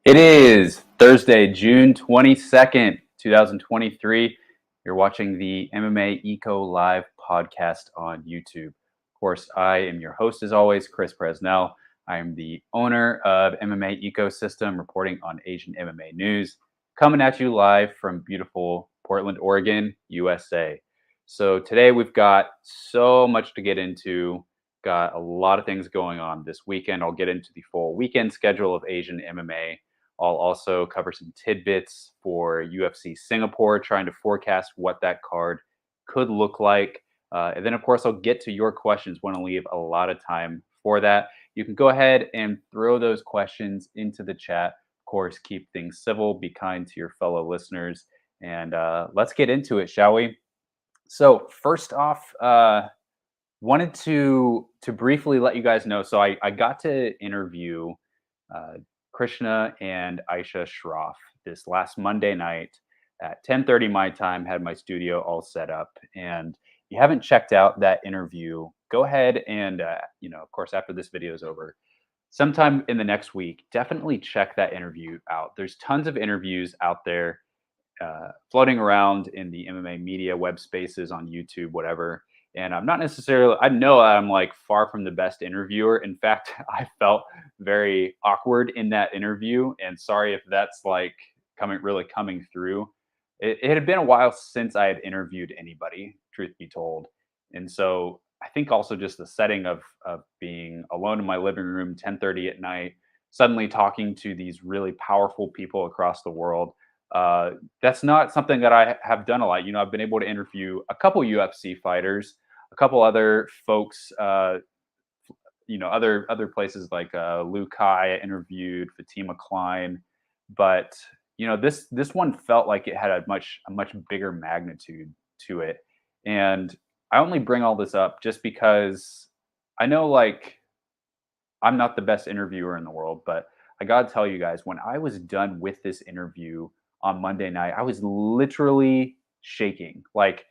It is Thursday, June 22nd, 2023. You're watching the MMA ECO live podcast on YouTube. Of course, I am your host, as always, Chris Presnell. I am the owner of MMA Ecosystem, reporting on Asian MMA news, coming at you live from beautiful Portland, Oregon, USA. So today we've got so much to get into. Got a lot of things going on this weekend. I'll get into the full weekend schedule of Asian MMA. I'll also cover some tidbits for UFC Singapore, trying to forecast what that card could look like. And then, of course, I'll get to your questions. Want to leave a lot of time for that. You can go ahead and throw those questions into the chat. Of course, keep things civil, be kind to your fellow listeners, and let's get into it, shall we? So first off, wanted to briefly let you guys know. So I got to interview Krishna and Aisha Shroff this last Monday night at 10:30 my time. Had my studio all set up, and if you haven't checked out that interview, go ahead and of course, after this video is over, sometime in the next week, definitely check that interview out. There's tons of interviews out there floating around in the MMA media web spaces on YouTube, whatever. And I'm not necessarily, I know I'm like far from the best interviewer. In fact, I felt very awkward in that interview. And sorry if that's like coming through. It had been a while since I had interviewed anybody, truth be told. And so I think also just the setting of being alone in my living room, 10:30 at night, suddenly talking to these really powerful people across the world. That's not something that I have done a lot. I've been able to interview a couple UFC fighters, a couple other folks, other places like Liu Kai. I interviewed Fatima Klein, but this one felt like it had a much bigger magnitude to it. And I only bring all this up just because I know, like, I'm not the best interviewer in the world, but I gotta tell you guys, when I was done with this interview on Monday night, I was literally shaking. Like,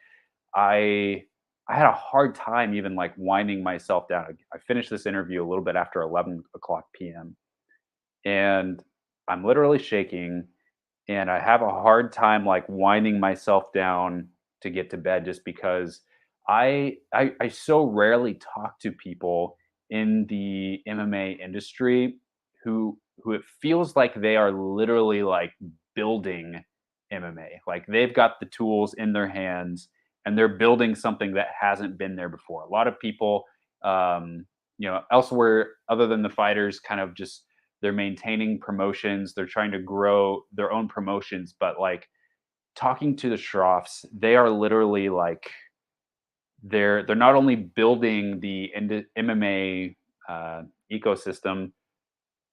I I had a hard time even like winding myself down. I finished this interview a little bit after 11 o'clock p.m. and I'm literally shaking, and I have a hard time like winding myself down to get to bed, just because I so rarely talk to people in the MMA industry who it feels like they are literally like building MMA. Like, they've got the tools in their hands and they're building something that hasn't been there before. A lot of people, elsewhere other than the fighters, kind of just they're maintaining promotions. They're trying to grow their own promotions, but like, talking to the Shroffs, they are literally like they're not only building the MMA ecosystem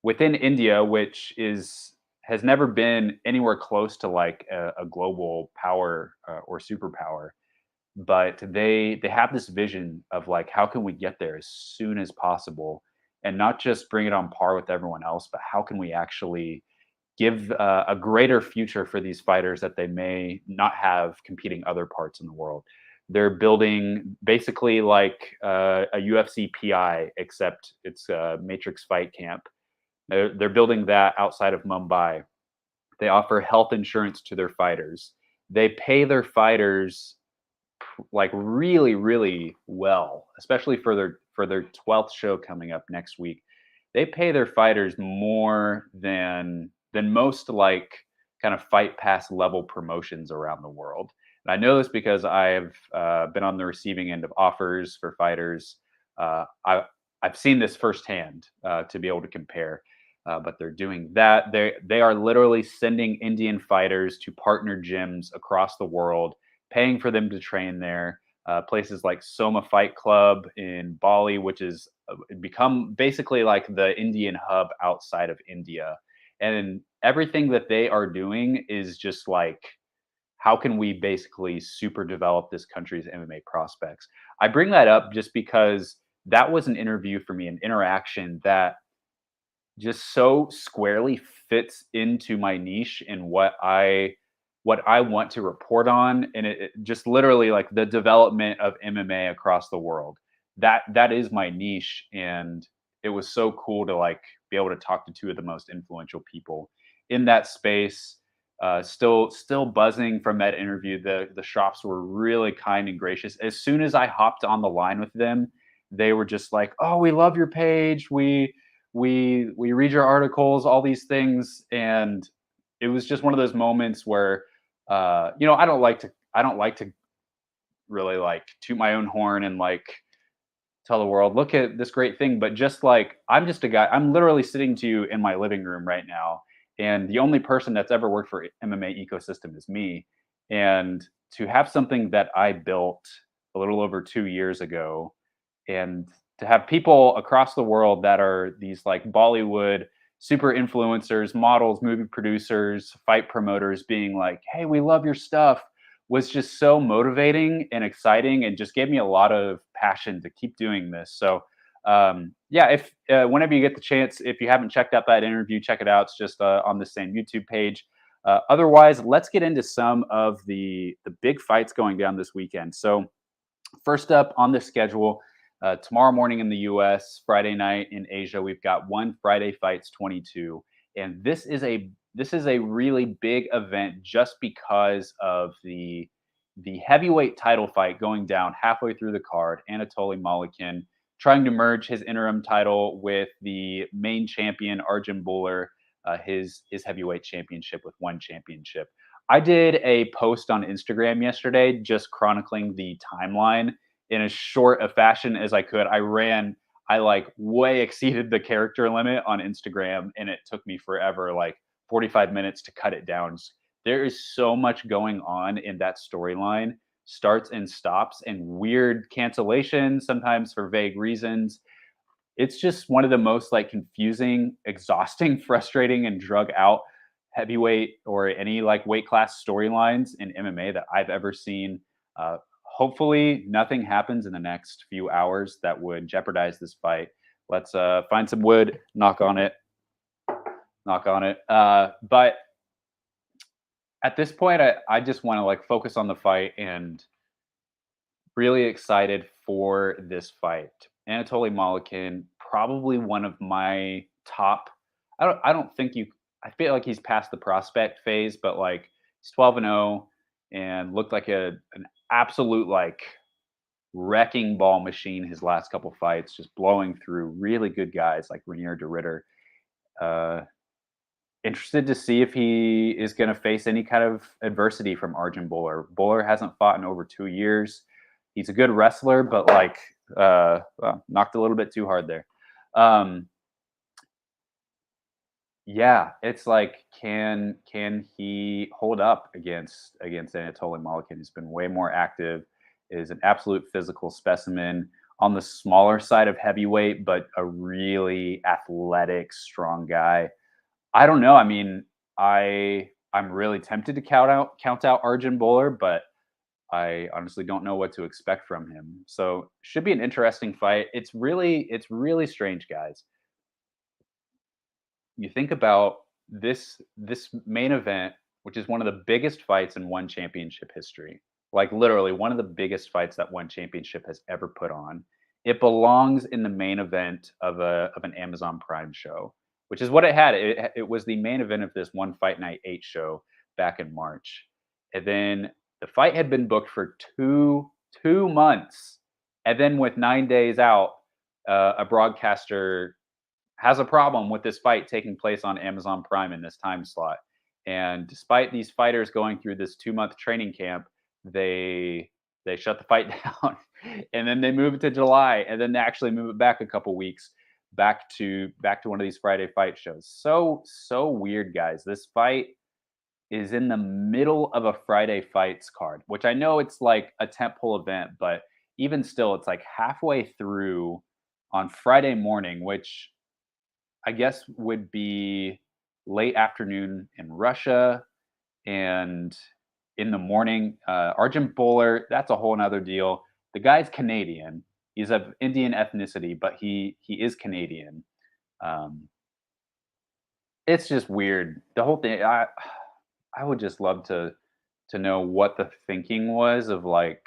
within India, which has never been anywhere close to like a global power or superpower, but they have this vision of like, how can we get there as soon as possible, and not just bring it on par with everyone else, but how can we actually give a greater future for these fighters that they may not have competing other parts in the world. They're building basically like a UFC PI, except it's a Matrix Fight Camp. They're building that outside of Mumbai. They offer health insurance to their fighters. They pay their fighters like really, really well, especially for their 12th show coming up next week. They pay their fighters more than most like kind of Fight Pass level promotions around the world. And I know this because I've been on the receiving end of offers for fighters. I've seen this firsthand to be able to compare. But they're doing that. They are literally sending Indian fighters to partner gyms across the world, paying for them to train there. Places like Soma Fight Club in Bali, which is become basically like the Indian hub outside of India. And everything that they are doing is just like, how can we basically super develop this country's MMA prospects? I bring that up just because that was an interview for me, an interaction that just so squarely fits into my niche and what I want to report on. And it just literally like the development of MMA across the world. That is my niche, and it was so cool to like be able to talk to two of the most influential people in that space. Still buzzing from that interview. The shops were really kind and gracious. As soon as I hopped on the line with them, they were just like, "Oh, we love your page. We read your articles, all these things." And it was just one of those moments where, I don't like to really like toot my own horn and like tell the world, look at this great thing. But just like, I'm just a guy, I'm literally sitting to you in my living room right now. And the only person that's ever worked for MMA ecosystem is me. And to have something that I built a little over 2 years ago, and to have people across the world that are these like Bollywood super influencers, models, movie producers, fight promoters being like, "Hey, we love your stuff," was just so motivating and exciting, and just gave me a lot of passion to keep doing this. So, yeah, if whenever you get the chance, if you haven't checked out that interview, check it out. It's just on the same YouTube page. Otherwise, let's get into some of the big fights going down this weekend. So, first up on the schedule, tomorrow morning in the US, Friday night in Asia, we've got one Friday Fights 22, and this is a really big event just because of the heavyweight title fight going down halfway through the card. Anatoly Malikin trying to merge his interim title with the main champion Arjun Bhullar, his heavyweight championship with one championship. I did a post on Instagram yesterday just chronicling the timeline in as short a fashion as I could. I like way exceeded the character limit on Instagram, and it took me forever, like 45 minutes to cut it down. There is so much going on in that storyline, starts and stops, and weird cancellations, sometimes for vague reasons. It's just one of the most like confusing, exhausting, frustrating, and drug out heavyweight or any like weight class storylines in MMA that I've ever seen. Hopefully, nothing happens in the next few hours that would jeopardize this fight. Let's find some wood, knock on it, knock on it. But at this point, I just want to like focus on the fight, and really excited for this fight. Anatoly Malikin, probably one of my top. I don't think you. I feel like he's past the prospect phase, but like he's 12-0 and looked like an absolute like wrecking ball machine his last couple fights, just blowing through really good guys like Rainier de Ritter. Uh, Interested to see if he is going to face any kind of adversity from Arjun Bhullar. Bhullar hasn't fought in over 2 years. He's a good wrestler, but like well, knocked a little bit too hard there. Um, yeah, it's like can he hold up against Anatoly Malikin? He's been way more active, is an absolute physical specimen on the smaller side of heavyweight, but a really athletic, strong guy. I don't know. I mean, I'm really tempted to count out Arjun Bhullar, but I honestly don't know what to expect from him. So should be an interesting fight. It's really strange, guys. You think about this main event, which is one of the biggest fights in one championship history. Like literally one of the biggest fights that one championship has ever put on. It belongs in the main event of an Amazon Prime show, which is what it had. It was the main event of this one Fight Night 8 show back in March. And then the fight had been booked for two months. And then with 9 days out, a broadcaster has a problem with this fight taking place on Amazon Prime in this time slot. And despite these fighters going through this 2 month training camp, they they shut the fight down, and then they move it to July, and then they actually move it back a couple weeks back to one of these Friday fight shows. So weird, guys. This fight is in the middle of a Friday fights card, which I know it's like a tentpole event, but even still, it's like halfway through on Friday morning, which I guess would be late afternoon in Russia and in the morning. Arjun Bowler, that's a whole nother deal. The guy's Canadian. He's of Indian ethnicity, but he is Canadian. Um, it's just weird. The whole thing. I would just love to know what the thinking was of like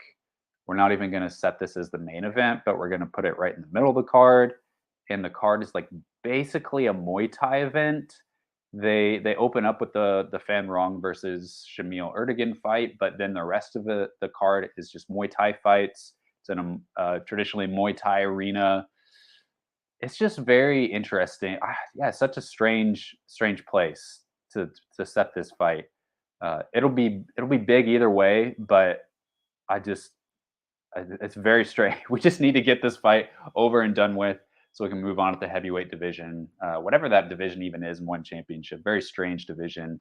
we're not even going to set this as the main event, but we're going to put it right in the middle of the card, and the card is like basically a Muay Thai event they open up with the Fan Rong versus Shamil Erdogan fight, but then the rest of the card is just Muay Thai fights. It's in a traditionally Muay Thai arena. It's just very interesting. Yeah, such a strange place to set this fight. It'll be big either way, but I just it's very strange. We just need to get this fight over and done with so we can move on to the heavyweight division, whatever that division even is in one championship. Very strange division.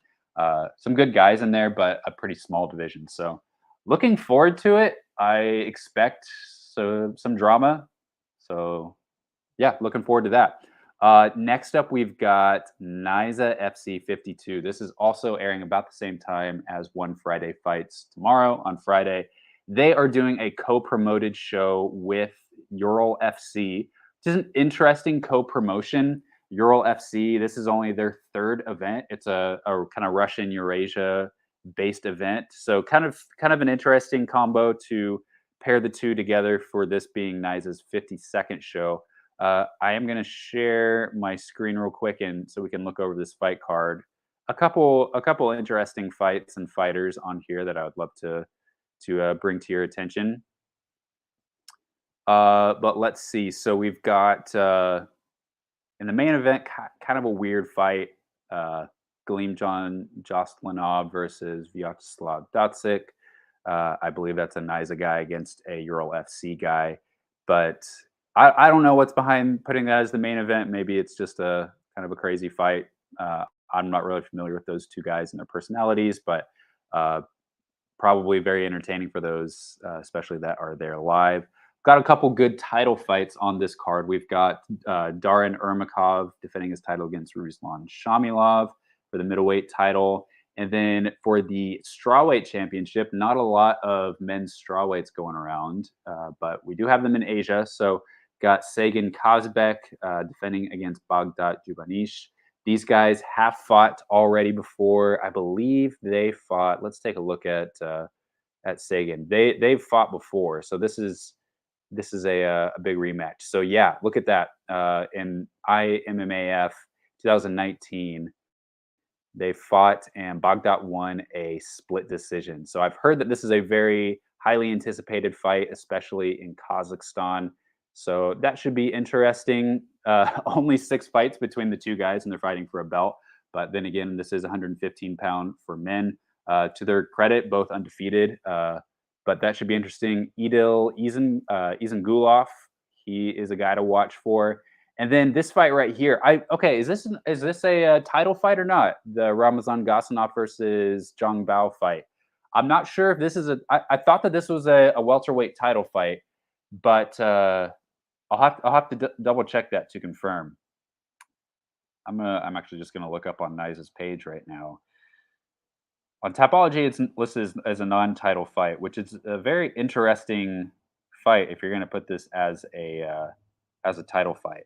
Some good guys in there, but a pretty small division. So looking forward to it. I expect some drama. So yeah, looking forward to that. Next up, we've got Naiza FC 52. This is also airing about the same time as One Friday Fights tomorrow on Friday. They are doing a co-promoted show with Ural FC, which is an interesting co-promotion. Ural FC, this is only their third event. It's a kind of Russian Eurasia based event. So kind of an interesting combo to pair the two together for this being Naiza's 52nd show. I am going to share my screen real quick, and so we can look over this fight card. A couple interesting fights and fighters on here that I would love to bring to your attention. But let's see. So we've got in the main event, kind of a weird fight. Glimjon Jostlinov versus Vyacheslav Datsik. I believe that's a Naiza guy against a Ural FC guy, but I don't know what's behind putting that as the main event. Maybe it's just a kind of a crazy fight. I'm not really familiar with those two guys and their personalities, but probably very entertaining for those, especially that are there live. Got a couple good title fights on this card. We've got Darin Ermakov defending his title against Ruslan Shamilov for the middleweight title. And then for the strawweight championship, not a lot of men's strawweights going around, but we do have them in Asia. So got Sagan Kazbek defending against Bagdat Jubanish. These guys have fought already before. I believe they fought. Let's take a look at Sagan. They've fought before, so this is a big rematch. So yeah, look at that. In IMMAF 2019, they fought and Bagdat won a split decision. So I've heard that this is a very highly anticipated fight, especially in Kazakhstan. So that should be interesting. Only 6 fights between the two guys, and they're fighting for a belt. But then again, this is 115-pound for men. To their credit, both undefeated. But that should be interesting. Ismagulov, he is a guy to watch for. And then this fight right here. Is this a title fight or not? The Ramazan Gasanov versus Zhang Bao fight. I'm not sure if this is I thought that this was a welterweight title fight, but I'll have to double check that to confirm. I'm actually just gonna look up on Naiza's page right now. On Tapology, it's listed as a non-title fight, which is a very interesting fight if you're going to put this as a title fight.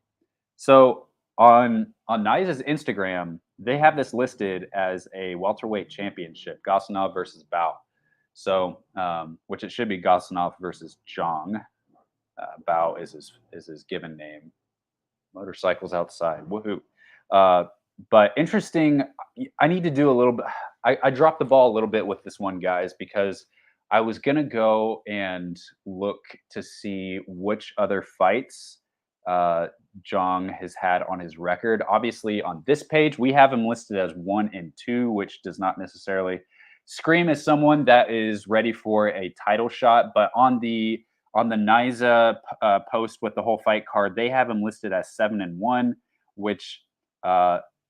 So on Naiza's Instagram, they have this listed as a welterweight championship, Gasanov versus Bao. So, which it should be Gasanov versus Zhang. Bao is his given name. Motorcycles outside, woohoo! But interesting. I need to do a little bit. I dropped the ball a little bit with this one, guys, because I was gonna go and look to see which other fights Zhang has had on his record. Obviously, on this page, we have him listed as 1 and 2, which does not necessarily scream as someone that is ready for a title shot. But on the Naiza post with the whole fight card, they have him listed as 7 and 1, which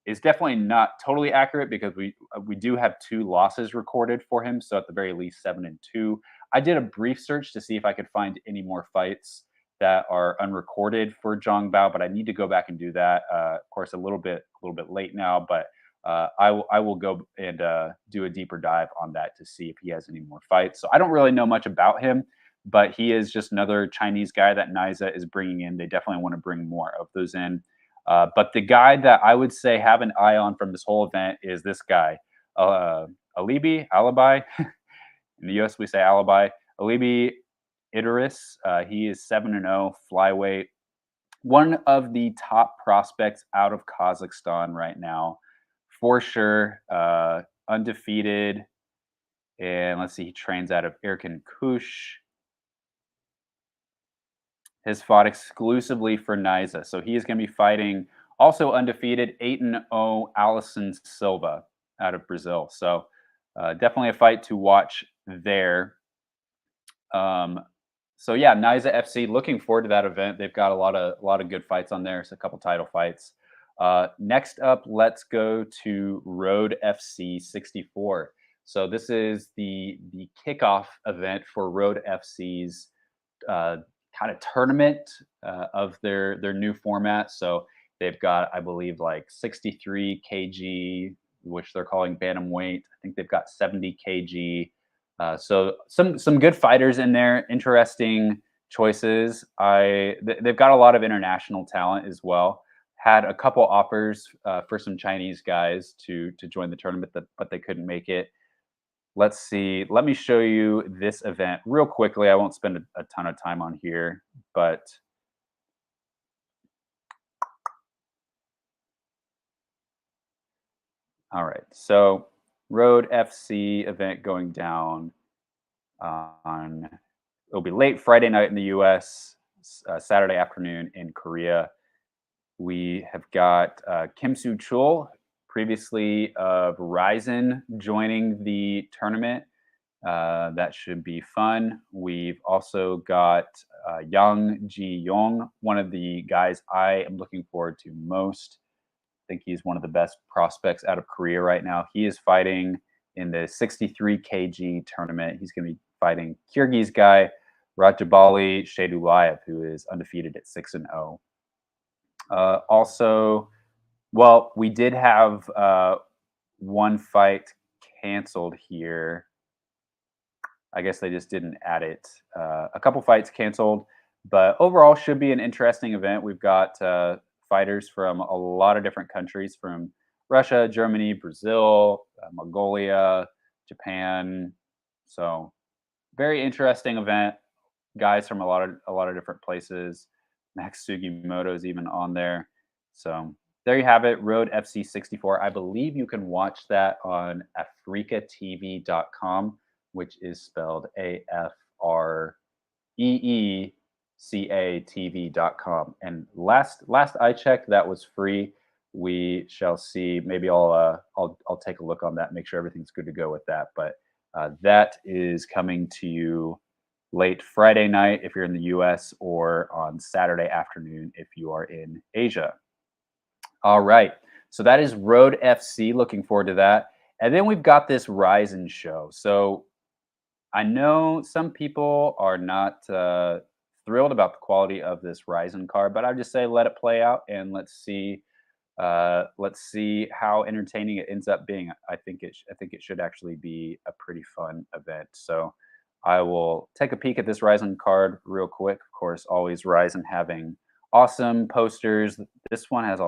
is definitely not totally accurate because we do have 2 losses recorded for him. So at the very least, 7 and 2. I did a brief search to see if I could find any more fights that are unrecorded for Zhang Bao, but I need to go back and do that. Of course, a little bit late now, but I will go and do a deeper dive on that to see if he has any more fights. So I don't really know much about him, but he is just another Chinese guy that Naiza is bringing in. They definitely want to bring more of those in. But the guy that I would say have an eye on from this whole event is this guy, Alibi. In the US, we say Alibi. Alibi Idris. He is 7-0 flyweight. One of the top prospects out of Kazakhstan right now for sure. Undefeated. And let's see, he trains out of Irkutsk. Has fought exclusively for Naiza. So he is going to be fighting also undefeated 8-0 Alisson Silva out of Brazil. So definitely a fight to watch there. So yeah, Naiza FC. Looking forward to that event. They've got a lot of good fights on there. It's a couple title fights. Next up, let's go to Road FC 64. So this is the kickoff event for Road FC's kind of tournament of their new format. So they've got, I believe, like 63 kg, which they're calling bantamweight. I think they've got 70 kg. So some good fighters in there. Interesting choices. They've got a lot of international talent as well. Had a couple offers for some Chinese guys to join the tournament, but they couldn't make it. Let's see. Let me show you this event real quickly. I won't spend a ton of time on here, but all right. So Road FC event going down on, it'll be late Friday night in the US, Saturday afternoon in Korea. We have got Kim Soo Chul, previously of RIZIN, joining the tournament. That should be fun. We've also got Yang Ji Yong, one of the guys I am looking forward to most. I think he's one of the best prospects out of Korea right now. He is fighting in the 63 kg tournament. He's going to be fighting Kyrgyz guy Rajabali Shedulayev, who is undefeated at 6-0. Also, well, we did have one fight canceled here. I guess they just didn't add it. A couple fights canceled, but overall should be an interesting event. We've got fighters from a lot of different countries, from Russia, Germany, Brazil, Mongolia, Japan. So very interesting event. Guys from a lot of different places. Max Sugimoto is even on there. So there you have it, Road FC 64. I believe you can watch that on africatv.com, which is spelled AFREECA TV.com. And last I checked, that was free. We shall see. Maybe I'll take a look on that, make sure everything's good to go with that. But that is coming to you late Friday night if you're in the US, or on Saturday afternoon if you are in Asia. All right. So that is Road FC. Looking forward to that. And then we've got this RIZIN show. So I know some people are not thrilled about the quality of this RIZIN card, but I just say let it play out and let's see how entertaining it ends up being. I think it should actually be a pretty fun event. So I will take a peek at this RIZIN card real quick. Of course, always RIZIN having awesome posters. This one has a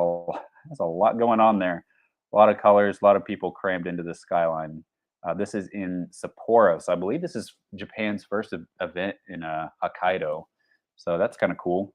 lot going on there. A lot of colors, a lot of people crammed into the skyline. This is in Sapporo, so I believe this is Japan's first event in Hokkaido. So that's kind of cool.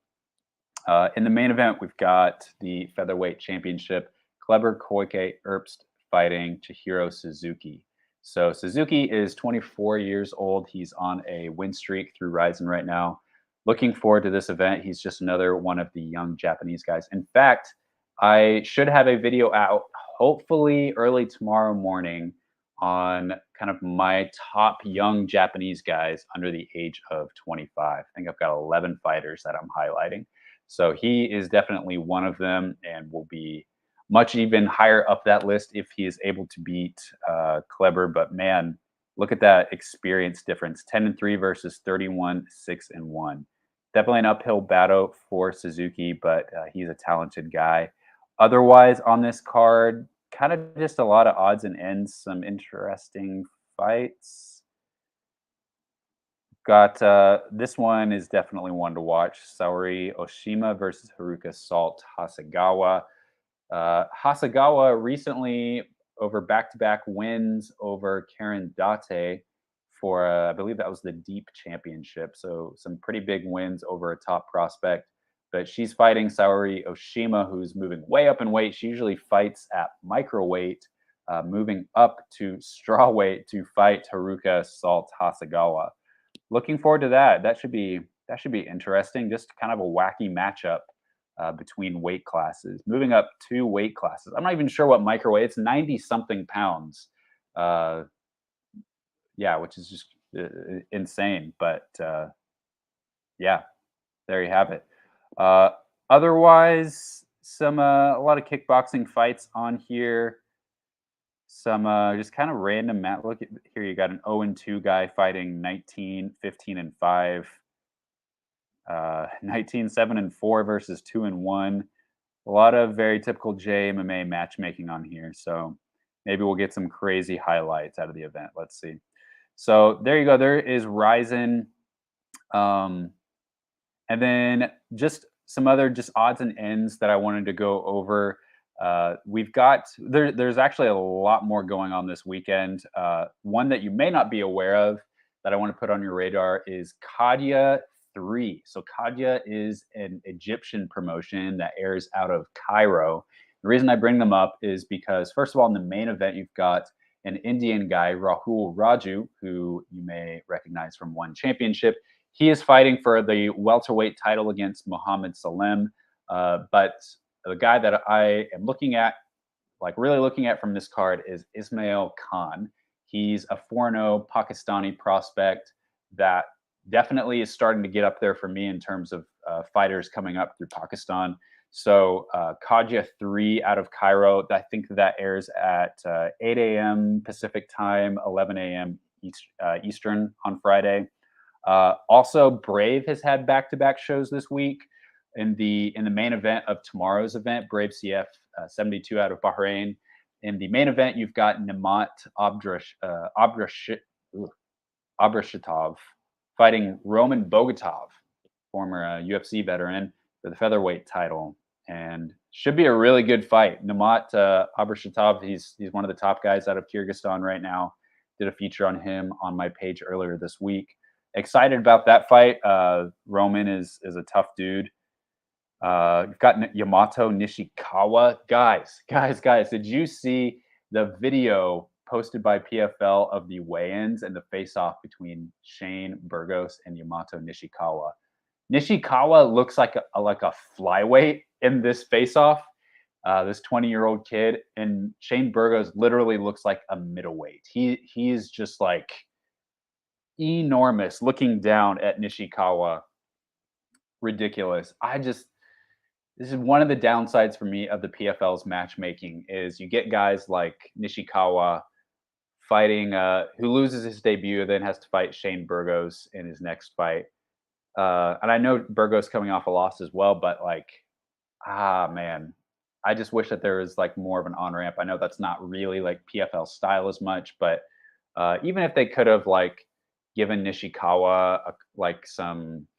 In the main event, we've got the featherweight championship. Kleber Koike Erbst fighting Chihiro Suzuki. So Suzuki is 24 years old. He's on a win streak through RIZIN right now. Looking forward to this event. He's just another one of the young Japanese guys. In fact, I should have a video out hopefully early tomorrow morning on kind of my top young Japanese guys under the age of 25. I think I've got 11 fighters that I'm highlighting. So he is definitely one of them and will be much even higher up that list if he is able to beat Kleber. But man, look at that experience difference: 10-3 versus 31-6-1. Definitely an uphill battle for Suzuki, but he's a talented guy. Otherwise, on this card, kind of just a lot of odds and ends, some interesting fights. Got this one is definitely one to watch: Saori Oshima versus Haruka Salt Hasegawa. Hasegawa recently, over back-to-back wins over Karen Date for, I believe that was the Deep Championship. So some pretty big wins over a top prospect. but she's fighting Saori Oshima, who's moving way up in weight. She usually fights at microweight, moving up to strawweight to fight Haruka Salt Hasagawa. Looking forward to that. That should be interesting. Just kind of a wacky matchup between weight classes. Moving up 2 weight classes. I'm not even sure what microweight. It's 90 something pounds. Yeah, which is just insane. But yeah, there you have it. Otherwise, some a lot of kickboxing fights on here. Some just kind of random mat. Look at here, you got an 0-2 guy fighting 19, 15 and 5. 19, 7 and 4 versus 2 and 1. A lot of very typical JMMA matchmaking on here. So maybe we'll get some crazy highlights out of the event. Let's see. So there you go. There is RIZIN. And then just some other just odds and ends that I wanted to go over. We've got there's actually a lot more going on this weekend. One that you may not be aware of that I want to put on your radar is Qadya 3. So Qadya is an Egyptian promotion that airs out of Cairo. The reason I bring them up is because, first of all, in the main event, you've got an Indian guy, Rahul Raju, who you may recognize from one championship. He is fighting for the welterweight title against Mohammed Salem. But the guy that I am looking at, like really looking at from this card, is Ismail Khan. He's a 4-0 Pakistani prospect that definitely is starting to get up there for me in terms of fighters coming up through Pakistan. So Qadya 3 out of Cairo, I think that airs at 8 a.m. Pacific time, 11 a.m. Eastern on Friday. Also, Brave has had back-to-back shows this week. In the main event of tomorrow's event, Brave CF 72 out of Bahrain. In the main event, you've got Nemat Abdrashitov fighting Roman Bogatov, former UFC veteran, for the featherweight title, and should be a really good fight. Nemat Abdrashitov, he's one of the top guys out of Kyrgyzstan right now. Did a feature on him on my page earlier this week. Excited about that fight. Roman is a tough dude. You've got Yamato Nishikawa. Guys, did you see the video posted by PFL of the weigh-ins and the face-off between Shane Burgos and Yamato Nishikawa? Nishikawa looks like a flyweight in this face-off, this 20-year-old kid, and Shane Burgos literally looks like a middleweight. He's just like enormous looking down at Nishikawa. Ridiculous. This is one of the downsides for me of the PFL's matchmaking is you get guys like Nishikawa fighting, who loses his debut, then has to fight Shane Burgos in his next fight. And I know Burgos coming off a loss as well, but like, man, I just wish that there was like more of an on-ramp. I know that's not really like PFL style as much, but even if they could have like given Nishikawa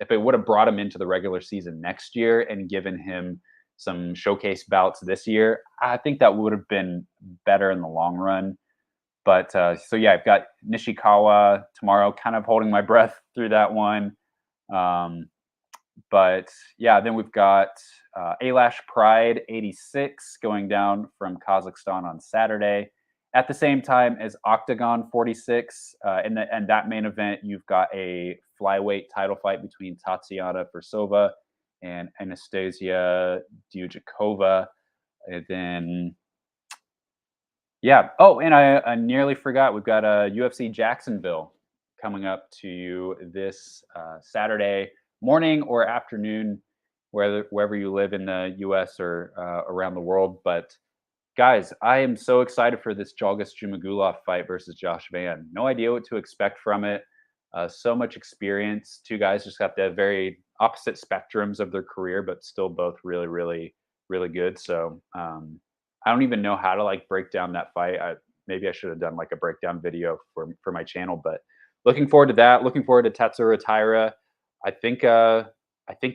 if it would have brought him into the regular season next year and given him some showcase bouts this year, I think that would have been better in the long run. But so yeah, I've got Nishikawa tomorrow, kind of holding my breath through that one. But yeah, then we've got Alash Pride 86 going down from Kazakhstan on Saturday. At the same time as Octagon 46, and that main event, you've got a flyweight title fight between Tatiana Versova and Anastasia Dujikova. And then, yeah. Oh, and I nearly forgot, we've got a UFC Jacksonville coming up to you this Saturday morning or afternoon, wherever you live in the U.S. or around the world. But guys, I am so excited for this Zhalgas Zhumagulov fight versus Josh Van. No idea what to expect from it. So much experience. Two guys just got the very opposite spectrums of their career, but still both really, really, really good. So I don't even know how to like break down that fight. Maybe I should have done like a breakdown video for my channel, but looking forward to that. Looking forward to Tatsuro Taira. I think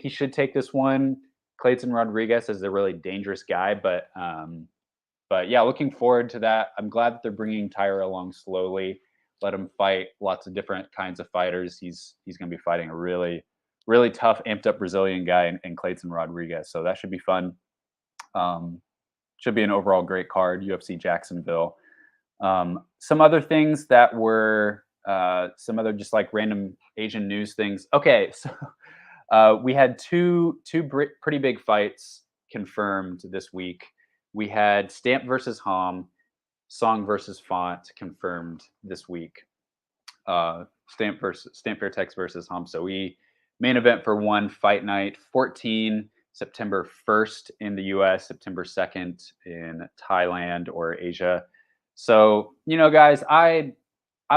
he should take this one. Clayton Rodriguez is a really dangerous guy, but yeah, looking forward to that. I'm glad that they're bringing Taira along slowly. Let him fight lots of different kinds of fighters. He's going to be fighting a really, really tough, amped up Brazilian guy in Clayton Rodriguez. So that should be fun. Um, should be an overall great card. UFC Jacksonville. Some other things that were some other just like random Asian news things. Okay, so we had pretty big fights confirmed this week. We had Stamp versus Hom, Song versus Font confirmed this week. Stamp Fairtex versus Hom. So we main event for one fight night 14 September 1st in the US, September 2nd in Thailand or Asia. So, guys, I'm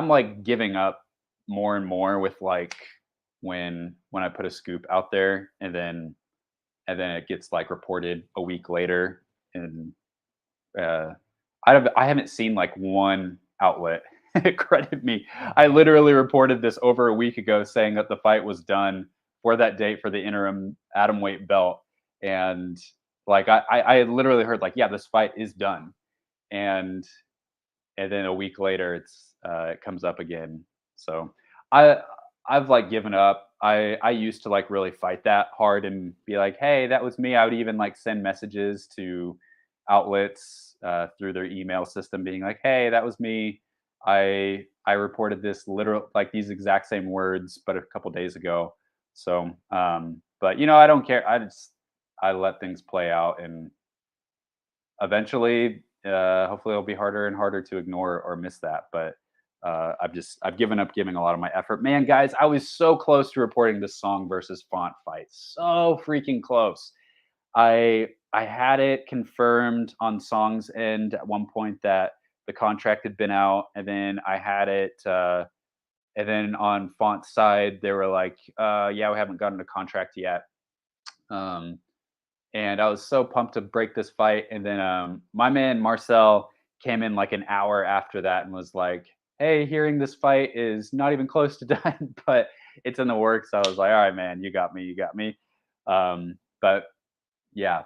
like giving up more and more with like when I put a scoop out there and then it gets like reported a week later and uh I haven't seen like one outlet credit me. I literally reported this over a week ago saying that the fight was done for that date for the interim atomweight belt. And like I literally heard like, yeah, this fight is done. And and then a week later it comes up again. So I I've like given up. I used to like really fight that hard and be like, hey, that was me. I would even like send messages to outlets through their email system being like, hey, that was me. I reported this literal like these exact same words, but a couple days ago. So but I don't care. I let things play out and eventually hopefully it'll be harder and harder to ignore or miss that. But I've given up giving a lot of my effort. Man, guys, I was so close to reporting this Song versus Font fight. So freaking close. I had it confirmed on Song's end at one point that the contract had been out, and then I had it and then on Font's side, they were like, yeah, we haven't gotten a contract yet. Um, and I was so pumped to break this fight. And then my man Marcel came in like an hour after that and was like, "Hey, hearing this fight is not even close to done, but it's in the works." I was like, "All right, man, you got me, you got me." But yeah,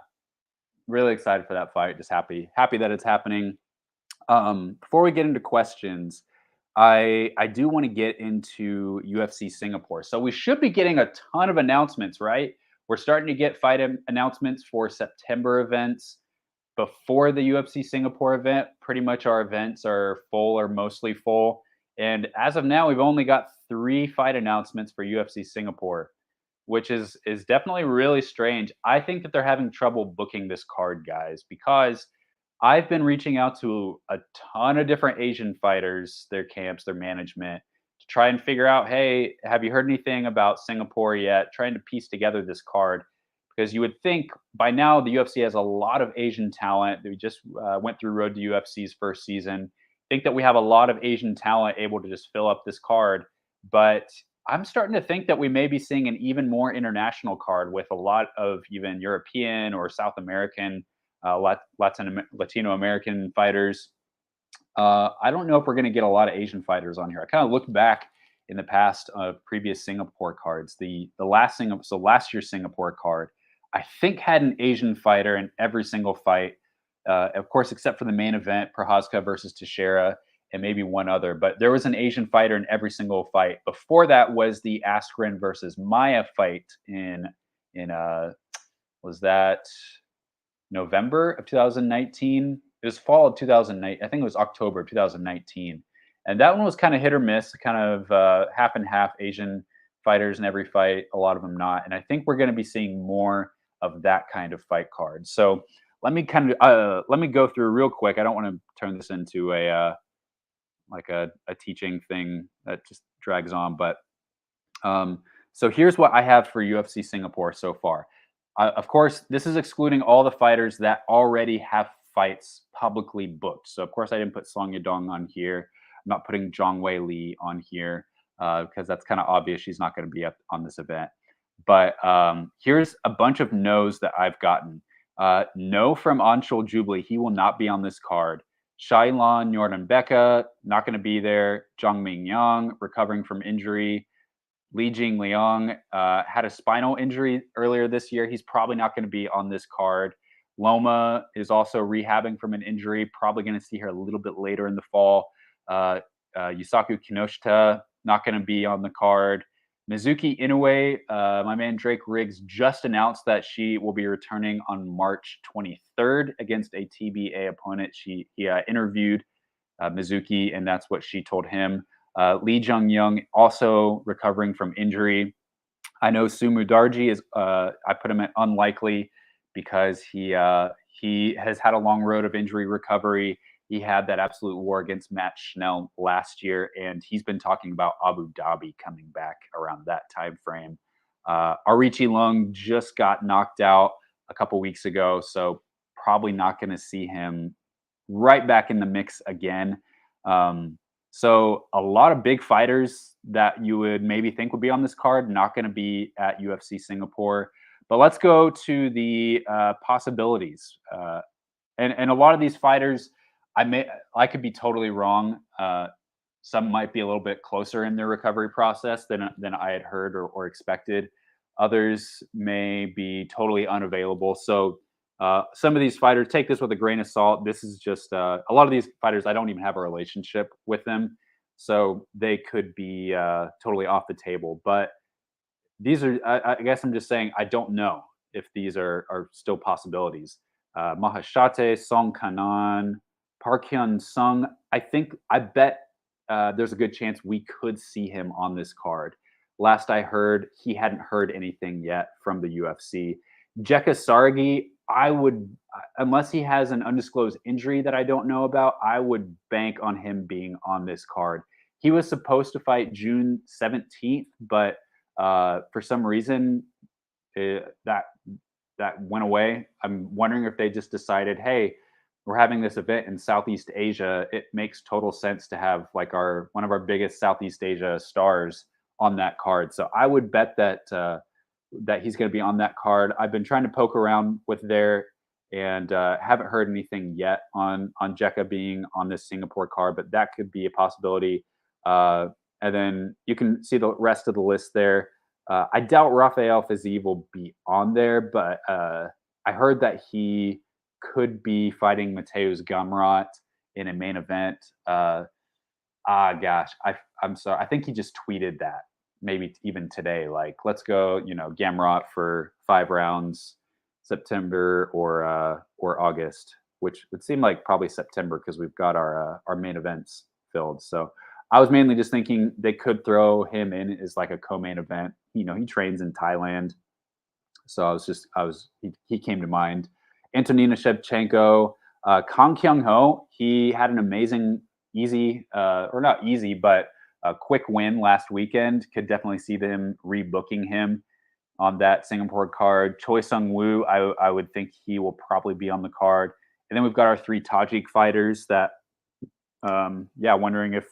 really excited for that fight. Just happy that it's happening. Before we get into questions, I do want to get into UFC Singapore. So we should be getting a ton of announcements, right? We're starting to get fight announcements for September events before the UFC Singapore event. Pretty much our events are full or mostly full. And as of now, we've only got 3 fight announcements for UFC Singapore, which is definitely really strange. I think that they're having trouble booking this card, guys, because I've been reaching out to a ton of different Asian fighters, their camps, their management, to try and figure out, hey, have you heard anything about Singapore yet? Trying to piece together this card because you would think by now the UFC has a lot of Asian talent. We just went through Road to UFC's first season. Think that we have a lot of Asian talent able to just fill up this card, but I'm starting to think that we may be seeing an even more international card with a lot of even European or South American, Latino American fighters. I don't know if we're going to get a lot of Asian fighters on here. I kind of looked back in the past previous Singapore cards. The last year's Singapore card, I think had an Asian fighter in every single fight. Of course, except for the main event, Prochazka versus Teixeira, and maybe one other. But there was an Asian fighter in every single fight. Before that was the Askren versus Maya fight in was that November of 2019. It was fall of 2009. I think it was October of 2019. And that one was kind of hit or miss, kind of half and half Asian fighters in every fight, a lot of them not. And I think we're going to be seeing more of that kind of fight card. So let me go through real quick. I don't want to turn this into a teaching thing that just drags on, but so here's what I have for UFC Singapore so far. Of course, this is excluding all the fighters that already have fights publicly booked. So, of course, I didn't put Song Yadong on here. I'm not putting Zhang Wei Li on here because that's kind of obvious. She's not going to be up on this event. But here's a bunch of no's that I've gotten. No from Anshul Jubilee. He will not be on this card. Shailan Yordan not going to be there. Zhang Ming Yang, recovering from injury. Li Jing Liang had a spinal injury earlier this year. He's probably not going to be on this card. Loma is also rehabbing from an injury. Probably going to see her a little bit later in the fall. Yusaku Kinoshita not going to be on the card. Mizuki Inoue, my man Drake Riggs just announced that she will be returning on March 23rd against a TBA opponent. He interviewed Mizuki, and that's what she told him. Lee Jung Young also recovering from injury. I know Sumu Darji is. I put him at unlikely because he has had a long road of injury recovery. He had that absolute war against Matt Schnell last year, and he's been talking about Abu Dhabi coming back around that time frame. Arichi Lung just got knocked out a couple weeks ago, so probably not going to see him right back in the mix again. So a lot of big fighters that you would maybe think would be on this card, not going to be at UFC Singapore. But let's go to the possibilities. And a lot of these fighters, I could be totally wrong. Some might be a little bit closer in their recovery process than I had heard or expected. Others may be totally unavailable. So some of these fighters, take this with a grain of salt. This is just a lot of these fighters, I don't even have a relationship with them, so they could be totally off the table. But these are, I guess I'm just saying, I don't know if these are still possibilities. Mahashate, Song Kanan, Park Hyun Sung. I bet there's a good chance we could see him on this card. Last I heard, he hadn't heard anything yet from the UFC. Jekka Sargi, I would, unless he has an undisclosed injury that I don't know about, I would bank on him being on this card. He was supposed to fight June 17th, but for some reason that went away. I'm wondering if they just decided, hey, we're having this event in Southeast Asia. It makes total sense to have like one of our biggest Southeast Asia stars on that card. So I would bet that that he's going to be on that card. I've been trying to poke around with there and haven't heard anything yet on Jekka being on this Singapore card, but that could be a possibility. And then you can see the rest of the list there. I doubt Rafael Fiziev will be on there, but I heard that he could be fighting Mateusz Gamrot in a main event. Gosh, I'm sorry. I think he just tweeted that maybe even today. Like, let's go, Gamrot for 5 rounds, September or August, which would seem like probably September because we've got our main events filled. So I was mainly just thinking they could throw him in as like a co-main event. He trains in Thailand, so he came to mind. Antonina Shevchenko, Kang Kyung Ho. He had an amazing, or not easy, but a quick win last weekend. Could definitely see them rebooking him on that Singapore card. Choi Sung Woo, I would think he will probably be on the card. And then we've got our 3 Tajik fighters that, wondering if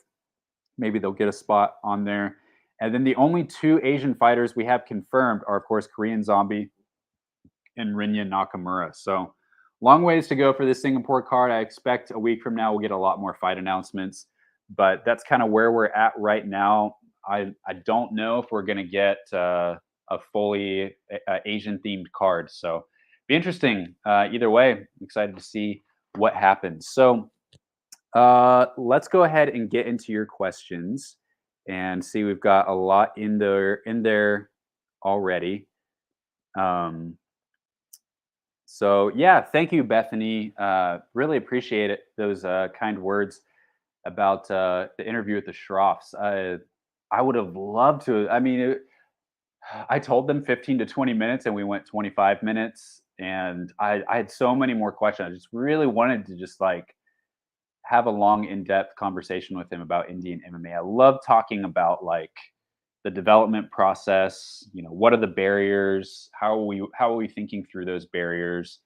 maybe they'll get a spot on there. And then the only 2 Asian fighters we have confirmed are, of course, Korean Zombie and Rinya Nakamura. So long ways to go for this Singapore card. I expect a week from now we'll get a lot more fight announcements, but that's kind of where we're at right now. I don't know if we're going to get a fully Asian-themed card. So be interesting. Either way, I'm excited to see what happens. So let's go ahead and get into your questions and see. We've got a lot in there already. So yeah, thank you, Bethany. Really appreciate it. Those kind words about the interview with the Schroffs. I would have loved to. I mean, I told them 15 to 20 minutes, and we went 25 minutes. And I had so many more questions. I just really wanted to just like have a long, in-depth conversation with him about Indian MMA. I love talking about like the development process. What are the barriers? How are we thinking through those barriers?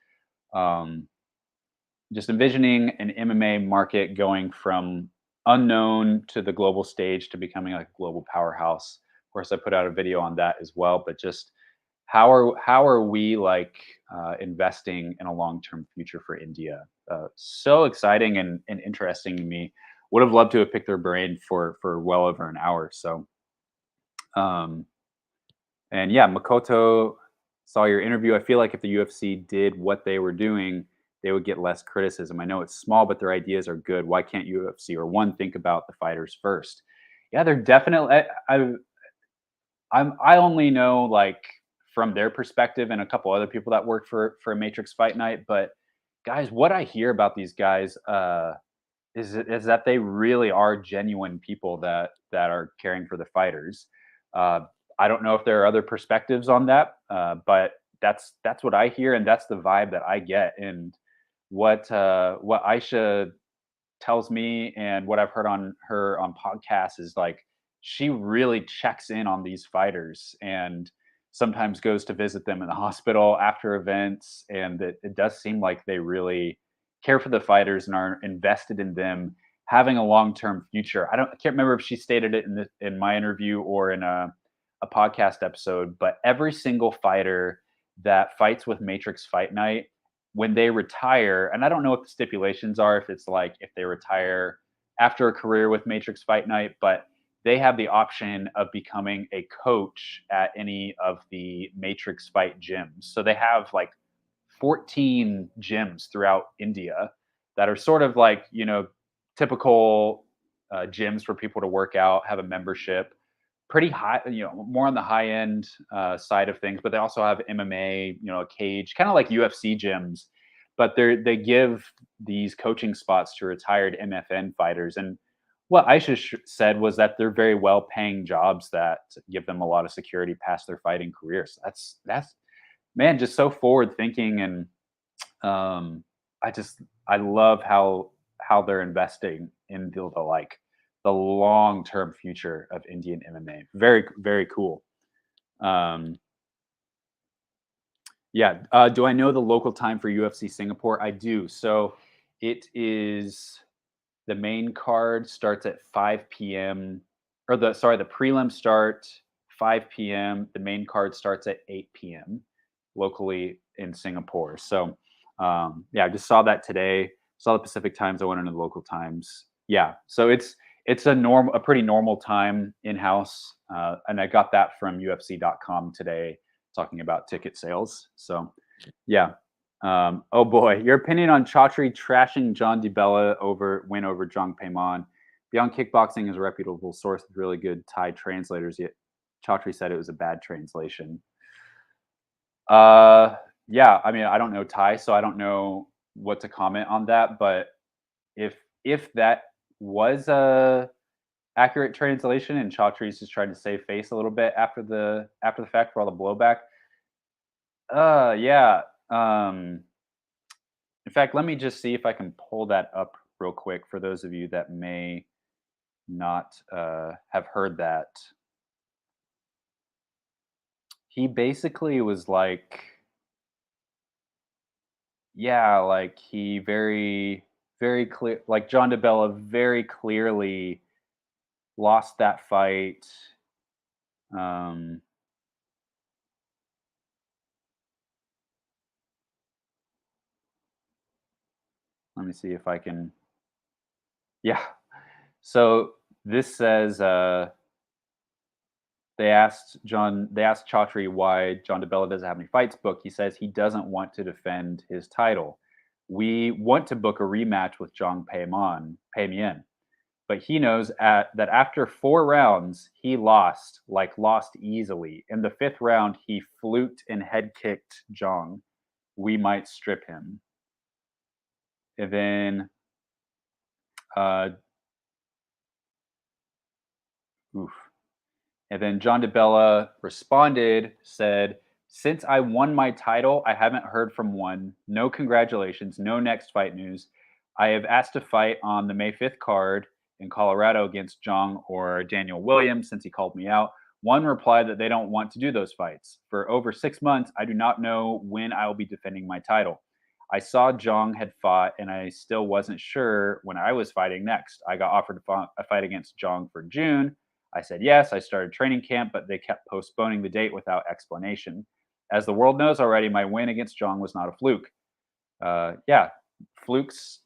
Just envisioning an MMA market going from unknown to the global stage to becoming like a global powerhouse. Of course, I put out a video on that as well. But just how are we like investing in a long-term future for India? So exciting and interesting to me. Would have loved to have picked their brain for well over an hour. So, and yeah, Makoto, saw your interview. I feel like if the UFC did what they were doing, they would get less criticism. I know it's small, but their ideas are good. Why can't UFC or ONE think about the fighters first? Yeah, they're definitely. I only know like from their perspective and a couple other people that work for a Matrix Fight Night, but guys, what I hear about these guys is that they really are genuine people that are caring for the fighters. Uh, I don't know if there are other perspectives on that, but that's what I hear, and that's the vibe that I get. And what Aisha tells me, and what I've heard on her on podcasts, is like she really checks in on these fighters and sometimes goes to visit them in the hospital after events. And it does seem like they really care for the fighters and are invested in them having a long-term future. I can't remember if she stated it in my interview or in a podcast episode, but every single fighter that fights with Matrix Fight Night, when they retire, and I don't know what the stipulations are, if it's like if they retire after a career with Matrix Fight Night, but they have the option of becoming a coach at any of the Matrix Fight gyms. So they have like 14 gyms throughout India that are sort of like, typical gyms for people to work out, have a membership, pretty high, more on the high end side of things. But they also have MMA, a cage, kind of like UFC gyms. But they give these coaching spots to retired MFN fighters. And what Aisha said was that they're very well paying jobs that give them a lot of security past their fighting careers. That's man, just so forward thinking. And um, I love how they're investing in the long term future of Indian MMA. Very very cool. Um, yeah. Do I know the local time for UFC Singapore? I do. So it is the main card starts at 5 p.m. or the prelims start 5 p.m. The main card starts at 8 p.m. locally in Singapore. So yeah, I just saw that today. Saw the Pacific times. I went into the local times. Yeah, so it's a pretty normal time in house, and I got that from UFC.com today, talking about ticket sales. So yeah. Oh boy, your opinion on Chaudhry trashing John DiBella win over Jong Paimon. Beyond Kickboxing is a reputable source with really good Thai translators. Yet Chaudhry said it was a bad translation. Yeah, I mean, I don't know Thai, so I don't know what to comment on that. But if that was a accurate translation and Chaudhry's just trying to save face a little bit after the fact for all the blowback, yeah. In fact, let me just see if I can pull that up real quick for those of you that may not have heard that. He basically was like, yeah, like he very, very clear, like John DeBella very clearly lost that fight. Um, Let me see if I can. Yeah. So this says they asked Chaudhry why John DeBella doesn't have any fights booked. He says he doesn't want to defend his title. We want to book a rematch with Jong Paimien, but he knows that after 4 rounds he lost easily. In the 5th round he fluked and head kicked Jong. We might strip him. And then oof. And then John DeBella responded, said, "Since I won my title, I haven't heard from one. No congratulations, no next fight news. I have asked to fight on the May 5th card in Colorado against Jong or Daniel Williams since he called me out. One replied that they don't want to do those fights. For over 6 months, I do not know when I will be defending my title. I saw Jong had fought, and I still wasn't sure when I was fighting next. I got offered a fight against Jong for June. I said yes. I started training camp, but they kept postponing the date without explanation. As the world knows already, my win against Jong was not a fluke." Yeah, flukes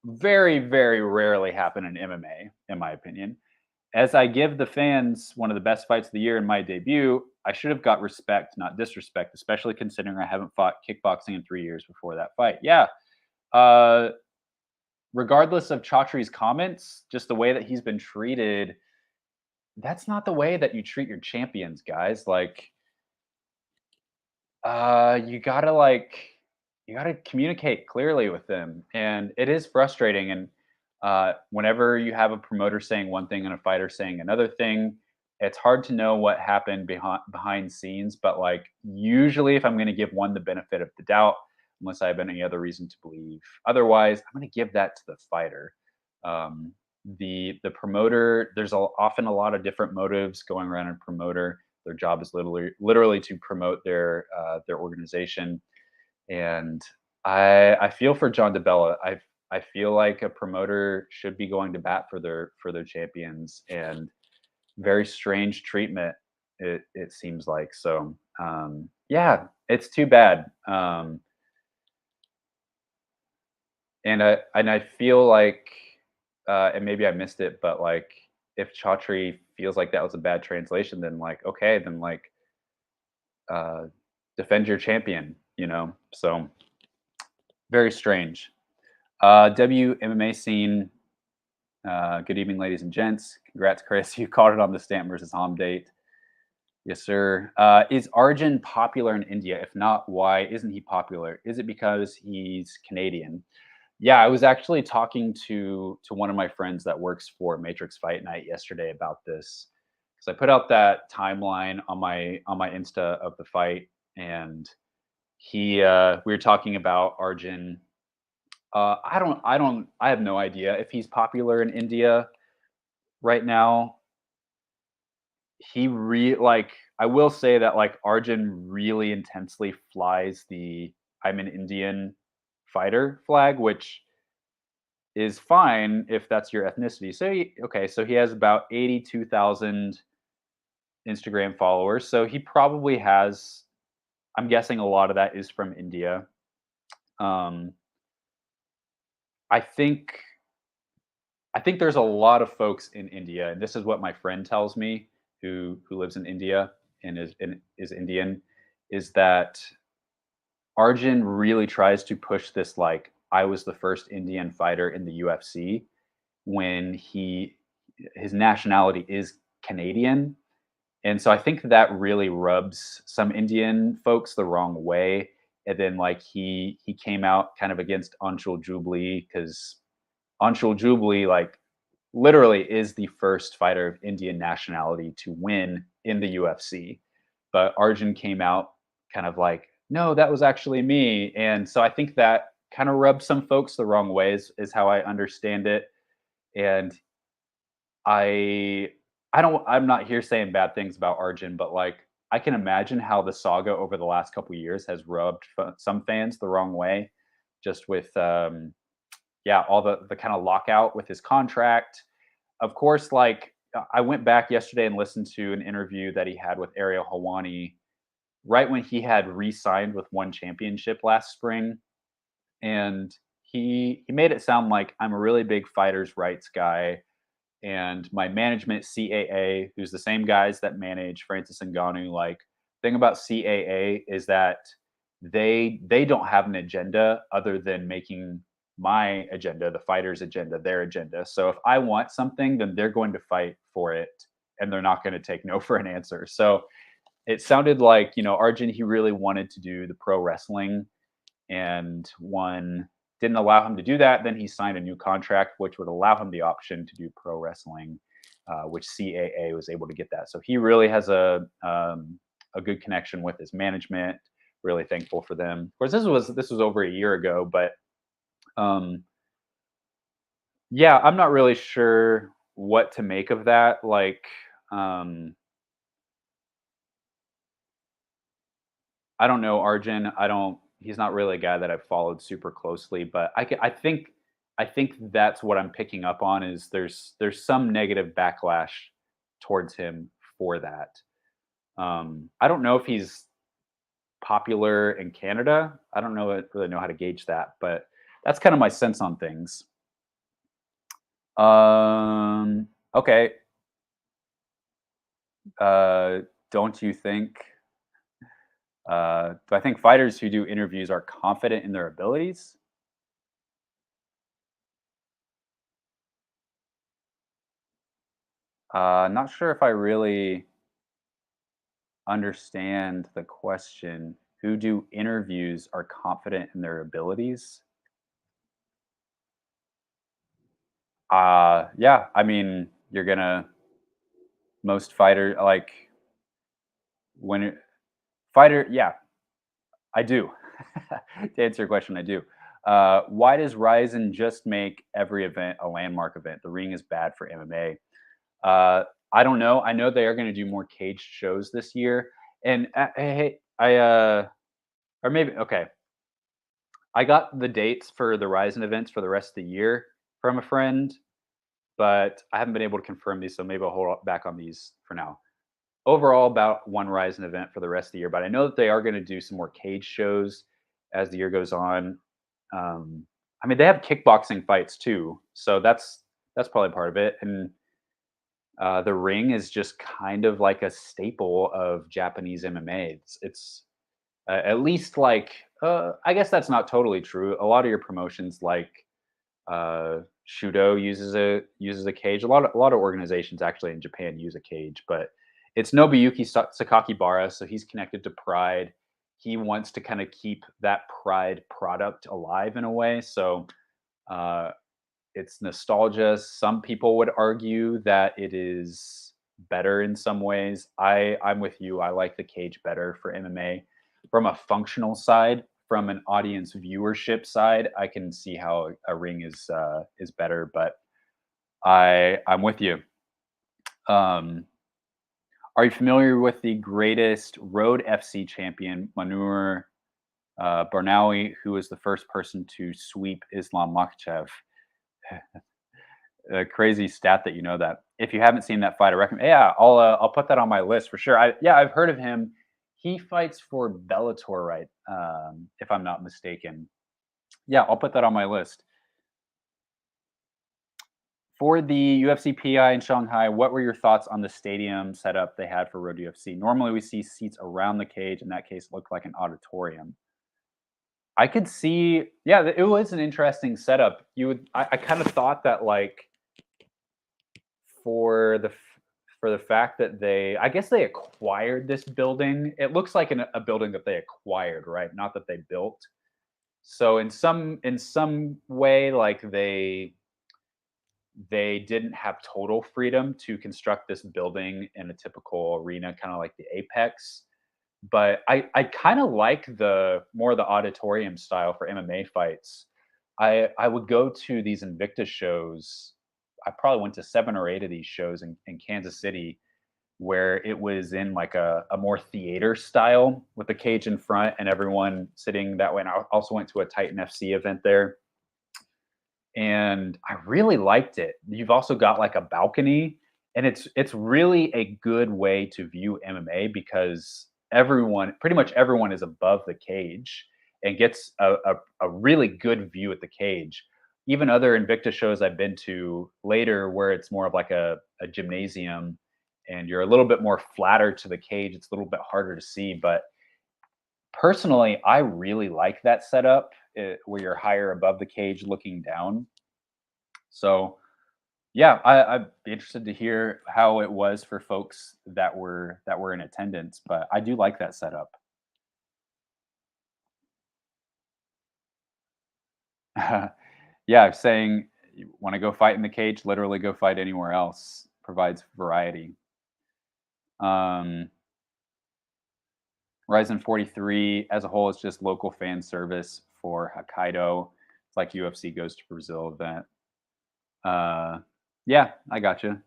very, very rarely happen in MMA, in my opinion. As I give the fans one of the best fights of the year in my debut, I should have got respect, not disrespect, especially considering I haven't fought kickboxing in 3 years before that fight. Yeah. Uh, Regardless of Chaudhry's comments, just the way that he's been treated, that's not the way that you treat your champions, guys. Like, you gotta you gotta communicate clearly with them, and it is frustrating. And whenever you have a promoter saying one thing and a fighter saying another thing, it's hard to know what happened behind scenes. But like, usually, if I'm going to give one the benefit of the doubt, unless I have any other reason to believe otherwise, I'm going to give that to the fighter. Um, the promoter, there's often a lot of different motives going around a promoter. Their job is literally to promote their organization, and I feel for John DeBella. I feel like a promoter should be going to bat for their champions, and very strange treatment. It seems like so. Yeah, it's too bad. And I feel like, and maybe I missed it, but like, if Chaudhry feels like that was a bad translation, then like, okay, then like, uh, defend your champion, you know? So very strange. WMMA scene. Good evening, ladies and gents. Congrats, Chris. You called it on the Stamp versus Hom date. Yes, sir. Is Arjun popular in India? If not, why isn't he popular? Is it because he's Canadian? Yeah, I was actually talking to one of my friends that works for Matrix Fight Night yesterday about this, because I put out that timeline on my Insta of the fight, and we were talking about Arjun. I have no idea if he's popular in India right now. I will say that like Arjun really intensely flies the "I'm an Indian fighter" flag, which is fine if that's your ethnicity. So he has about 82,000 Instagram followers. So he probably has, I'm guessing a lot of that is from India. Um, I think I think there's a lot of folks in India, and this is what my friend tells me, who lives in India and is Indian, is that Arjun really tries to push this like, I was the first Indian fighter in the UFC, when his nationality is Canadian. And so I think that really rubs some Indian folks the wrong way. And then like, he came out kind of against Anshul Jubli, because Anshul Jubli like literally is the first fighter of Indian nationality to win in the UFC. But Arjun came out kind of like, no, that was actually me. And so I think that kind of rubs some folks the wrong ways, is how I understand it. And I I'm not here saying bad things about Arjun, but like, I can imagine how the saga over the last couple years has rubbed some fans the wrong way, just with yeah, all the kind of lockout with his contract. Of course, like, I went back yesterday and listened to an interview that he had with Ariel Hawani right when he had re-signed with One Championship last spring, and he made it sound like, I'm a really big fighters' rights guy, and my management CAA, who's the same guys that manage Francis Ngannou, like, thing about CAA is that they don't have an agenda other than making my agenda, the fighters' agenda, their agenda. So if I want something, then they're going to fight for it, and they're not going to take no for an answer. So it sounded like, Arjun, he really wanted to do the pro wrestling, and one didn't allow him to do that. Then he signed a new contract, which would allow him the option to do pro wrestling, which CAA was able to get that. So he really has a good connection with his management. Really thankful for them. Of course, this was over a year ago, but um, yeah, I'm not really sure what to make of that. Like, um, I don't know Arjun. I don't. He's not really a guy that I've followed super closely, but I think that's what I'm picking up on, is there's some negative backlash towards him for that. I don't know if he's popular in Canada. I don't really know how to gauge that, but that's kind of my sense on things. Okay. Uh, don't you think? Do I think fighters who do interviews are confident in their abilities? Not sure if I really understand the question. Who do interviews are confident in their abilities? Yeah, I mean, you're gonna most fighter like when it, fighter. Yeah, I do. To answer your question, I do. Why does RIZIN just make every event a landmark event? The ring is bad for MMA. I don't know. I know they are going to do more caged shows this year, and hey, or maybe okay. I got the dates for the RIZIN events for the rest of the year from a friend, but I haven't been able to confirm these, so maybe I'll hold back on these for now. Overall, about one RIZIN event for the rest of the year, but I know that they are going to do some more cage shows as the year goes on. I mean, they have kickboxing fights too, so that's probably part of it. And the ring is just kind of like a staple of Japanese MMA. It's at least like I guess that's not totally true. A lot of your promotions like Shudo uses a cage. A lot of organizations actually in Japan use a cage, but it's Nobuyuki Sakakibara, so he's connected to Pride. He wants to kind of keep that Pride product alive in a way. So uh, it's nostalgia. Some people would argue that it is better in some ways. I'm with you. I like the cage better for MMA. From a functional side, from an audience viewership side, I can see how a ring is better. But I'm with you. Um, are you familiar with the greatest Road FC champion, Manur Barnawi, who was the first person to sweep Islam Makhachev? A crazy stat that you know that. If you haven't seen that fight, I recommend. Yeah, I'll put that on my list for sure. I've heard of him. He fights for Bellator, right? If I'm not mistaken. Yeah, I'll put that on my list. For the UFC PI in Shanghai, what were your thoughts on the stadium setup they had for Road UFC? Normally, we see seats around the cage. In that case, it looked like an auditorium. I could see, yeah, it was an interesting setup. I kind of thought that like for the for the fact that I guess they acquired this building. It looks like a building that they acquired, right? Not that they built. So in some way, like they didn't have total freedom to construct this building in a typical arena, kind of like the Apex. But I kind of like the more the auditorium style for MMA fights. I would go to these Invicta shows. I probably went to 7 or 8 of these shows in Kansas City where it was in like a more theater style with the cage in front and everyone sitting that way. And I also went to a Titan FC event there and I really liked it. You've also got like a balcony, and it's really a good way to view MMA because pretty much everyone, is above the cage and gets a really good view at the cage. Even other Invicta shows I've been to later, where it's more of like a gymnasium, and you're a little bit more flatter to the cage. It's a little bit harder to see, but personally, I really like that setup where you're higher above the cage, looking down. So yeah, I'd be interested to hear how it was for folks that were in attendance, but I do like that setup. Yeah, saying you want to go fight in the cage, literally go fight anywhere else. Provides variety. Um, Ryzen 43 as a whole is just local fan service for Hokkaido. It's like UFC goes to Brazil event. Uh, yeah, I got you.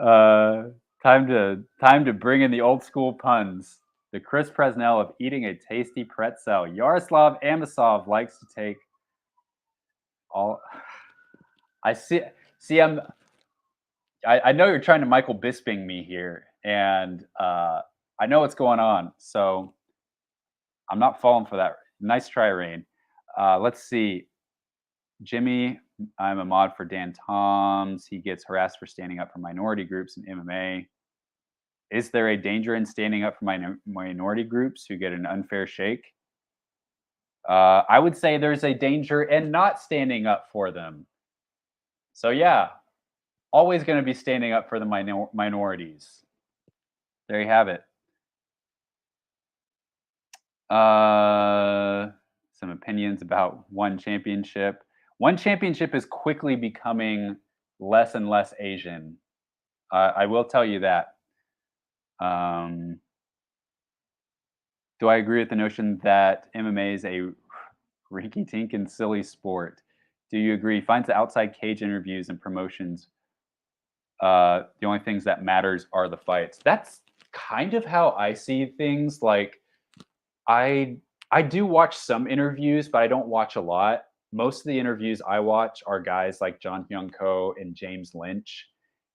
Uh, time to bring in the old school puns. The Chris Presnell of eating a tasty pretzel. Yaroslav Amosov likes to take all. I see. See, I know you're trying to Michael Bisping me here, and I know what's going on. So I'm not falling for that. Nice try, Rain. Let's see. Jimmy, I'm a mod for Dan Toms. He gets harassed for standing up for minority groups in MMA. Is there a danger in standing up for minority groups who get an unfair shake? I would say there's a danger in not standing up for them. So yeah, always going to be standing up for the minorities. There you have it. Some opinions about one championship. One championship is quickly becoming less and less Asian. I will tell you that. Do I agree with the notion that MMA is a rinky-tink and silly sport? Do you agree? Finds the outside cage interviews and promotions. The only things that matters are the fights. That's kind of how I see things. Like I do watch some interviews, but I don't watch a lot. Most of the interviews I watch are guys like John Hyung Ko and James Lynch,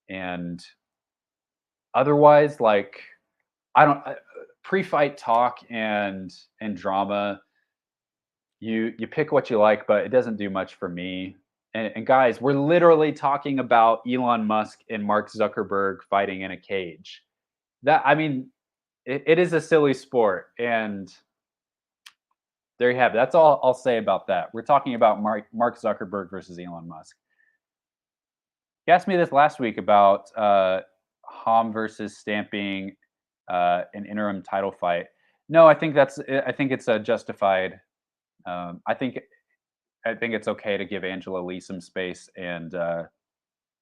and otherwise, like I don't pre-fight talk and drama. You pick what you like, but it doesn't do much for me. And guys, we're literally talking about Elon Musk and Mark Zuckerberg fighting in a cage. That I mean, it is a silly sport, and there you have it. That's all I'll say about that. We're talking about Mark Zuckerberg versus Elon Musk. He asked me this last week about Ham versus Stamping an interim title fight. No, I think it's a justified. I think it's okay to give Angela Lee some space and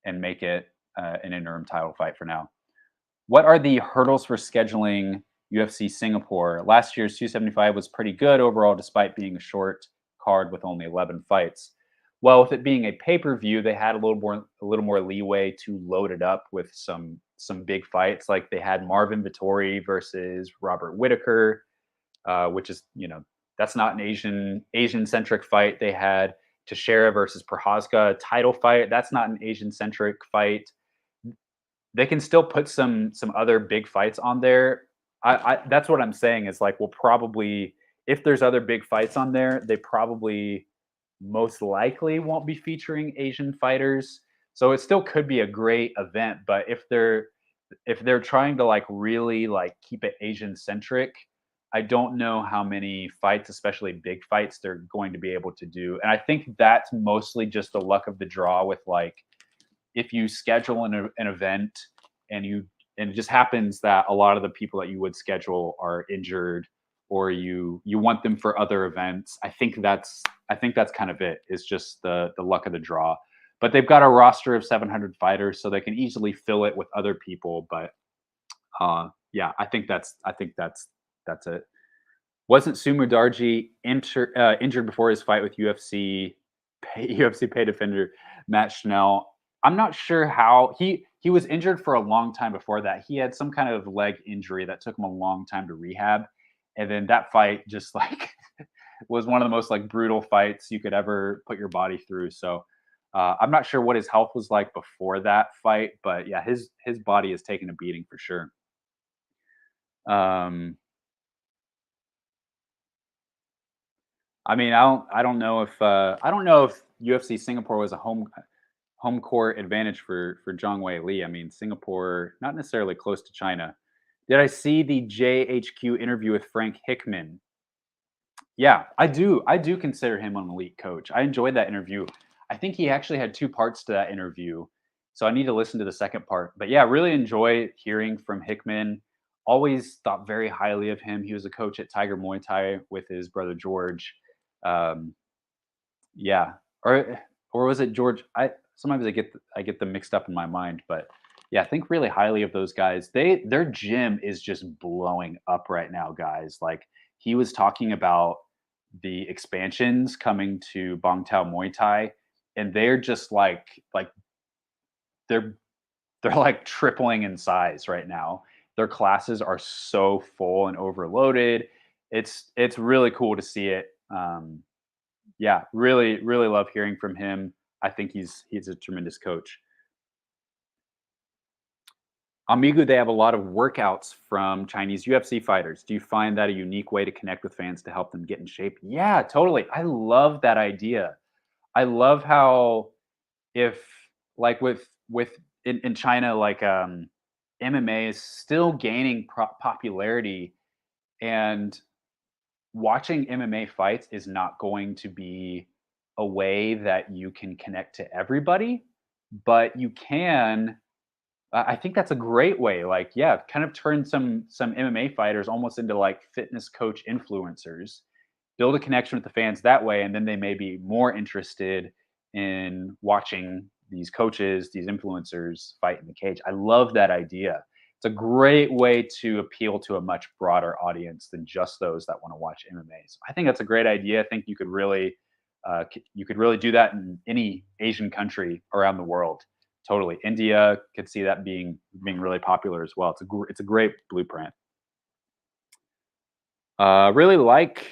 make it an interim title fight for now. What are the hurdles for scheduling UFC Singapore? Last year's 275 was pretty good overall, despite being a short card with only 11 fights. Well, with it being a pay-per-view, they had a little more leeway to load it up with some big fights. Like they had Marvin Vettori versus Robert Whittaker, which is that's not an Asian centric fight. They had Teixeira versus Prochazka title fight. That's not an Asian centric fight. They can still put some other big fights on there. That's what I'm saying is like we'll probably, if there's other big fights on there, they probably most likely won't be featuring Asian fighters. So it still could be a great event, but if they're trying to like really like keep it Asian centric, I don't know how many fights, especially big fights, they're going to be able to do. And I think that's mostly just the luck of the draw with like if you schedule an event and it just happens that a lot of the people that you would schedule are injured or you want them for other events. I think that's kind of it. It's just the luck of the draw. But they've got a roster of 700 fighters, so they can easily fill it with other people. But yeah, I think that's it. Wasn't Sumudarji injured before his fight with UFC pay defender Matt Schnell? I'm not sure how he was injured for a long time before that. He had some kind of leg injury that took him a long time to rehab, and then that fight just like was one of the most like brutal fights you could ever put your body through. So I'm not sure what his health was like before that fight, but yeah, his body is taking a beating for sure. I mean, I don't know if UFC Singapore was a home court advantage for Zhang Wei Li. I mean, Singapore not necessarily close to China. Did I see the JHQ interview with Frank Hickman? Yeah, I do. I do consider him an elite coach. I enjoyed that interview. I think he actually had two parts to that interview, so I need to listen to the second part. But yeah, really enjoy hearing from Hickman. Always thought very highly of him. He was a coach at Tiger Muay Thai with his brother George. Um, yeah, or was it George? I sometimes I get them mixed up in my mind, but yeah, I think really highly of those guys. Their gym is just blowing up right now, guys. Like he was talking about the expansions coming to Bang Tao Muay Thai, and they're just like they're they're like tripling in size right now. Their classes are so full and overloaded. It's really cool to see it. Yeah, really, really love hearing from him. I think he's a tremendous coach. Amigu, they have a lot of workouts from Chinese UFC fighters. Do you find that a unique way to connect with fans to help them get in shape? Yeah, totally. I love that idea. I love how if like with in China, like MMA is still gaining popularity, and watching MMA fights is not going to be a way that you can connect to everybody. but you can. I think that's a great way. Like, yeah, kind of turn some MMA fighters almost into like fitness coach influencers, build a connection with the fans that way, and then they may be more interested in watching these coaches, these influencers fight in the cage. I love that idea. It's a great way to appeal to a much broader audience than just those that want to watch MMA. So I think that's a great idea. I think you could really do that in any Asian country around the world. Totally, India could see that being really popular as well. It's a great blueprint. Really like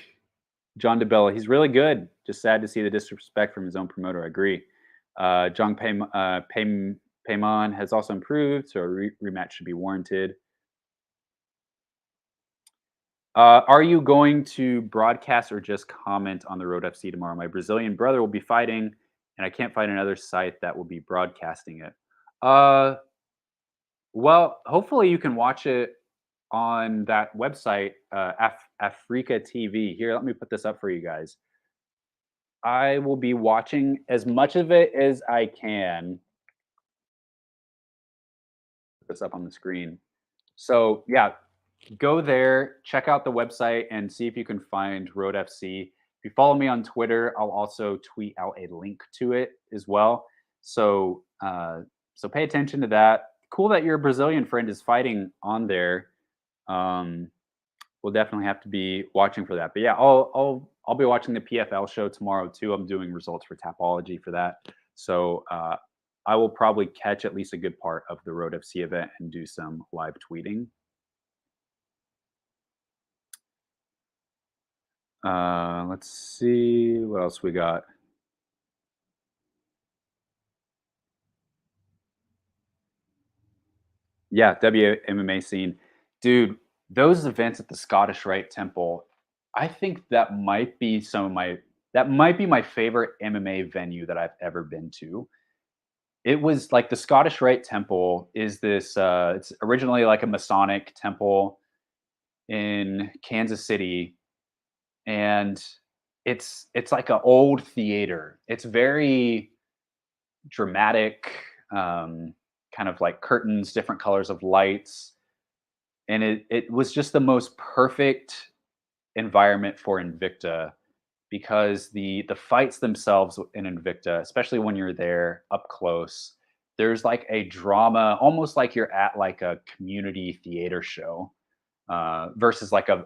John DeBella. He's really good. Just sad to see the disrespect from his own promoter. I agree. Paymon has also improved, so a rematch should be warranted. Are you going to broadcast or just comment on the Road FC tomorrow? My Brazilian brother will be fighting, and I can't find another site that will be broadcasting it. Uh, well, hopefully you can watch it on that website, Africa TV. Here, let me put this up for you guys. I will be watching as much of it as I can. Put this up on the screen. So yeah, go there, check out the website, and see if you can find Road FC. If you follow me on Twitter, I'll also tweet out a link to it as well. So so pay attention to that. Cool that your Brazilian friend is fighting on there. Um, we'll definitely have to be watching for that. But yeah, I'll be watching the PFL show tomorrow too. I'm doing results for Tapology for that. So I will probably catch at least a good part of the Road FC event and do some live tweeting. Let's see what else we got. Yeah, WMMA scene. Dude, those events at the Scottish Rite Temple, I think that might be my favorite MMA venue that I've ever been to. It was like the Scottish Rite Temple is this it's originally like a Masonic temple in Kansas City, and it's like an old theater. It's very dramatic, kind of like curtains, different colors of lights, and it was just the most perfect environment for Invicta because the fights themselves in Invicta, especially when you're there up close, there's like a drama, almost like you're at like a community theater show. Versus like I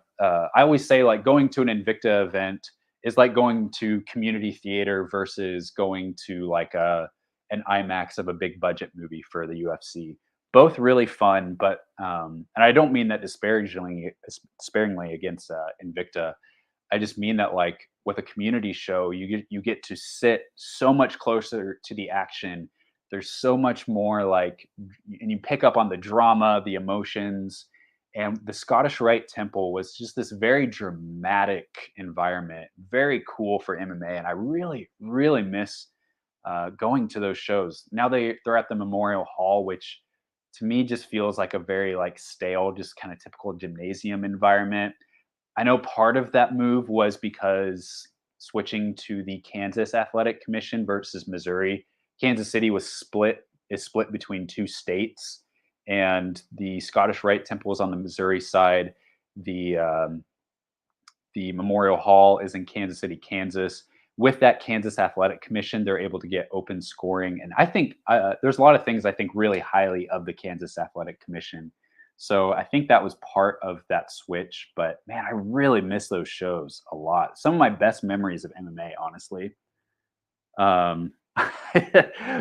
always say like going to an Invicta event is like going to community theater versus going to like an IMAX of a big budget movie for the UFC. Both really fun, but and I don't mean that disparagingly against Invicta. I just mean that like with a community show, you get to sit so much closer to the action. There's so much more like, and you pick up on the drama, the emotions, and the Scottish Rite Temple was just this very dramatic environment, very cool for MMA, and I really, really miss going to those shows. Now they're at the Memorial Hall, which to me just feels like a very like stale, just kind of typical gymnasium environment. I know part of that move was because switching to the Kansas Athletic Commission versus Missouri, Kansas City is split between two states, and the Scottish Rite Temple is on the Missouri side. The the Memorial Hall is in Kansas City, Kansas. With that Kansas Athletic Commission, they're able to get open scoring, and I think there's a lot of things I think really highly of the Kansas Athletic Commission. So I think that was part of that switch. But man, I really miss those shows a lot. Some of my best memories of MMA, honestly. Um,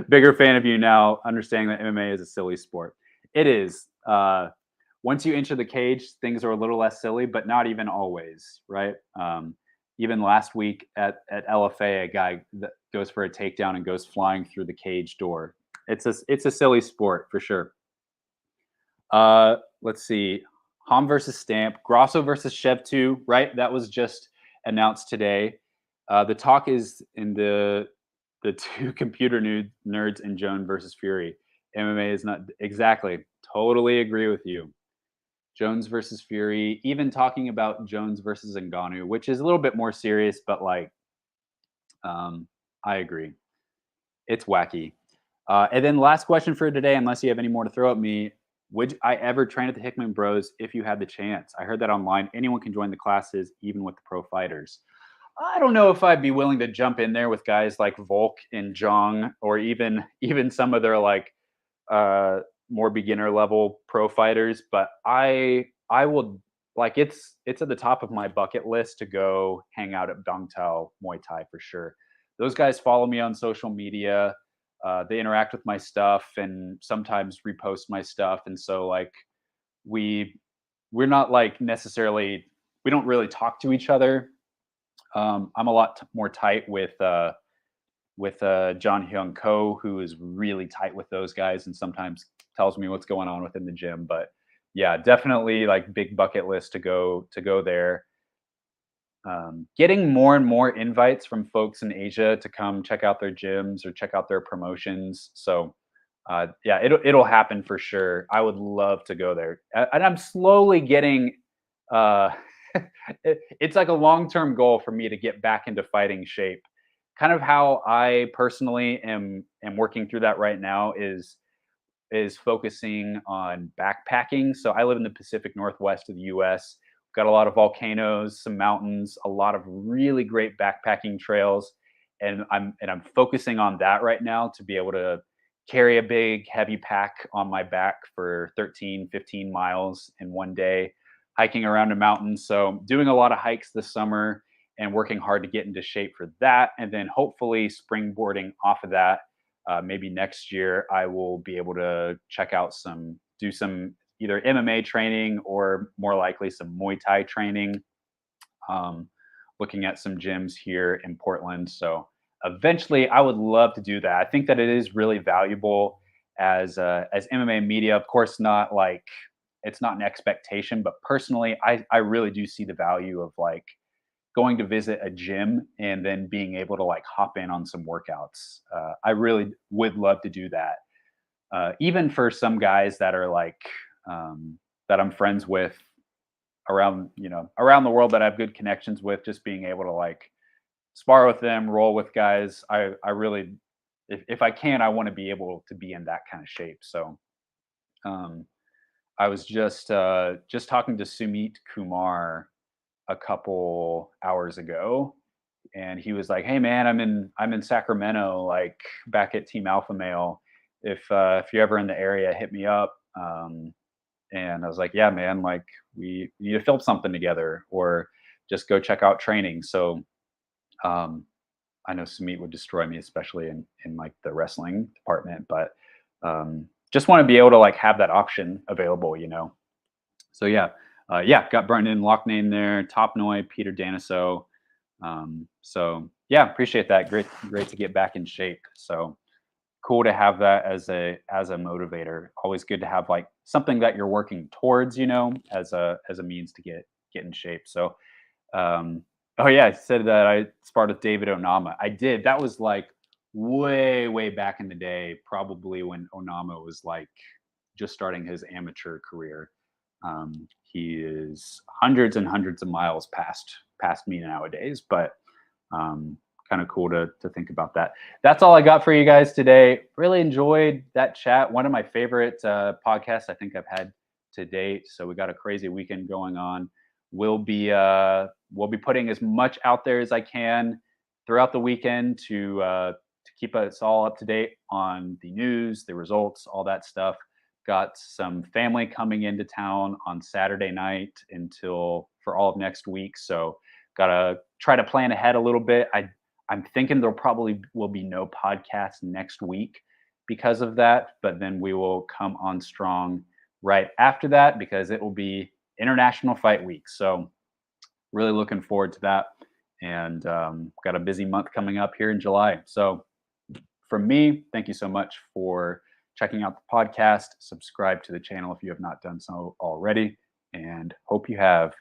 bigger fan of you now, understanding that MMA is a silly sport. It is. Once you enter the cage, things are a little less silly, but not even always, right? Even last week at LFA, a guy that goes for a takedown and goes flying through the cage door. It's a silly sport for sure. Let's see. Ham versus Stamp, Grosso versus Shev 2, right? That was just announced today. The talk is in the two computer nerds and Joan versus Fury. MMA is not exactly. Totally agree with you. Jones versus Fury, even talking about Jones versus Ngannou, which is a little bit more serious, but like, I agree. It's wacky. And then last question for today, unless you have any more to throw at me, would I ever train at the Hickman Bros if you had the chance? I heard that online. Anyone can join the classes, even with the pro fighters. I don't know if I'd be willing to jump in there with guys like Volk and Jong, or even some of their like uh, more beginner level pro fighters. But I will, like, it's at the top of my bucket list to go hang out at Dong Tao Muay Thai for sure. Those guys follow me on social media. They interact with my stuff and sometimes repost my stuff, and so like we we're not like necessarily, we don't really talk to each other. I'm a lot more tight with John Hyung Ko, who is really tight with those guys and sometimes tells me what's going on within the gym. But yeah, definitely like big bucket list to go there. Getting more and more invites from folks in Asia to come check out their gyms or check out their promotions. So yeah, it'll happen for sure. I would love to go there, and I'm slowly getting. Uh, it's like a long-term goal for me to get back into fighting shape. Kind of how I personally am working through that right now is focusing on backpacking. So I live in the Pacific Northwest of the US. Got a lot of volcanoes, some mountains, a lot of really great backpacking trails. And I'm focusing on that right now to be able to carry a big heavy pack on my back for 13, 15 miles in one day, hiking around a mountain. So doing a lot of hikes this summer and working hard to get into shape for that. And then hopefully springboarding off of that, maybe next year I will be able to check out do some either MMA training or more likely some Muay Thai training. Um, Looking at some gyms here in Portland. So eventually, I would love to do that. I think that it is really valuable as MMA media. Of course, not like it's not an expectation, but personally, I really do see the value of like going to visit a gym and then being able to like hop in on some workouts. I really would love to do that. Even for some guys that are like that I'm friends with around, around the world that I have good connections with, just being able to like spar with them, roll with guys. I really, if I can, I want to be able to be in that kind of shape. So um, I was just talking to Sumit Kumar a couple hours ago, and he was like, "Hey man, I'm in Sacramento, like back at Team Alpha Male. If you're ever in the area, hit me up." And I was like, "Yeah, man, like we need to film something together, or just go check out training." So um, I know Sumit would destroy me, especially in like the wrestling department, but just want to be able to like have that option available. So yeah, yeah, got Brendan Loughnane there, Top Noi, Peter Daniso. So yeah, appreciate that. Great to get back in shape. So cool to have that as a motivator. Always good to have like something that you're working towards, as a means to get in shape. So oh yeah, I said that I sparred with David Onama. I did. That was like way back in the day, probably when Onama was like just starting his amateur career. He is hundreds and hundreds of miles past me nowadays, but kind of cool to think about that. That's all I got for you guys today. Really enjoyed that chat. One of my favorite podcasts I think I've had to date. So we got a crazy weekend going on. We'll be putting as much out there as I can throughout the weekend to keep us all up to date on the news, the results, all that stuff. Got some family coming into town on Saturday night until for all of next week. So gotta try to plan ahead a little bit. I'm thinking there probably will be no podcast next week because of that, but then we will come on strong right after that because it will be International Fight Week. So really looking forward to that, and got a busy month coming up here in July. So from me, thank you so much for checking out the podcast. Subscribe to the channel if you have not done so already, and hope you have